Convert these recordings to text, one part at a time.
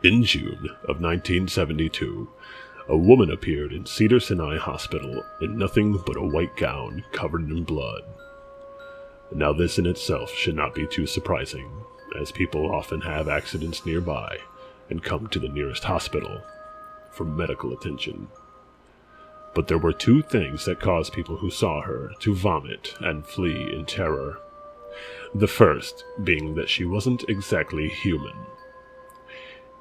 In June of 1972, a woman appeared in Cedars-Sinai Hospital in nothing but a white gown covered in blood. Now this in itself should not be too surprising, as people often have accidents nearby and come to the nearest hospital for medical attention. But there were two things that caused people who saw her to vomit and flee in terror. The first being that she wasn't exactly human.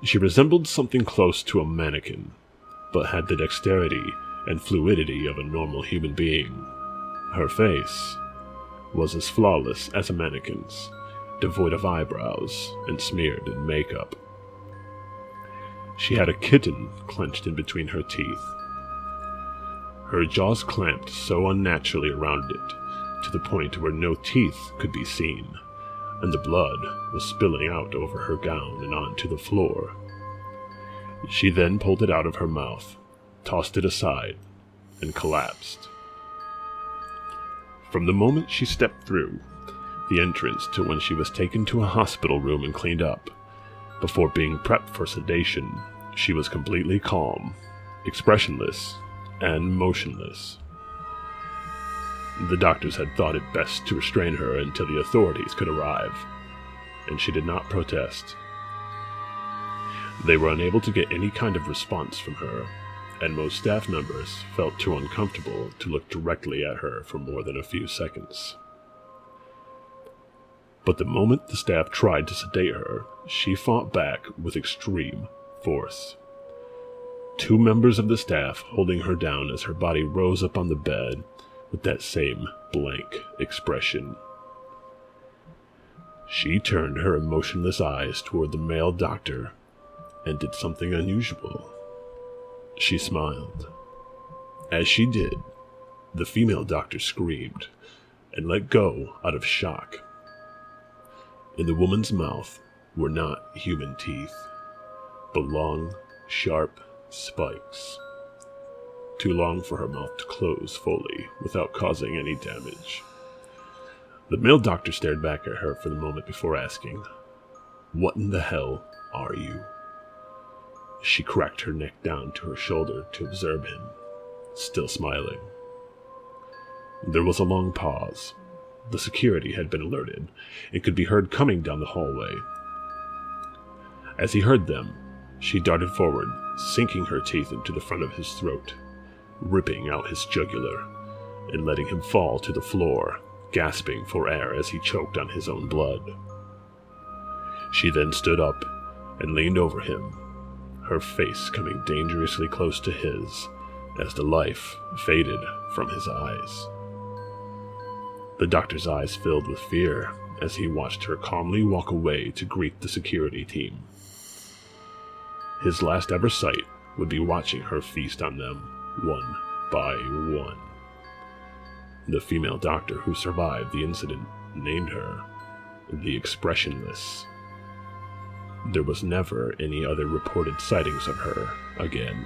She resembled something close to a mannequin, but had the dexterity and fluidity of a normal human being. Her face was as flawless as a mannequin's, devoid of eyebrows and smeared in makeup. She had a kitten clenched in between her teeth. Her jaws clamped so unnaturally around it, to the point where no teeth could be seen, and the blood was spilling out over her gown and onto the floor. She then pulled it out of her mouth, tossed it aside, and collapsed. From the moment she stepped through the entrance to when she was taken to a hospital room and cleaned up, before being prepped for sedation, she was completely calm, expressionless, and motionless. The doctors had thought it best to restrain her until the authorities could arrive, and she did not protest. They were unable to get any kind of response from her, and most staff members felt too uncomfortable to look directly at her for more than a few seconds. But the moment the staff tried to sedate her, she fought back with extreme force. Two members of the staff holding her down as her body rose up on the bed with that same blank expression. She turned her emotionless eyes toward the male doctor and did something unusual. She smiled. As she did, the female doctor screamed and let go out of shock. In the woman's mouth were not human teeth, but long, sharp spikes. Too long for her mouth to close fully without causing any damage. The male doctor stared back at her for the moment before asking, "What in the hell are you?" She cracked her neck down to her shoulder to observe him, still smiling. There was a long pause. The security had been alerted and could be heard coming down the hallway. As he heard them, she darted forward, sinking her teeth into the front of his throat, ripping out his jugular, and letting him fall to the floor, gasping for air as he choked on his own blood. She then stood up and leaned over him, her face coming dangerously close to his as the life faded from his eyes. The doctor's eyes filled with fear as he watched her calmly walk away to greet the security team. His last ever sight would be watching her feast on them, one by one. The female doctor who survived the incident named her the Expressionless. There was never any other reported sightings of her again.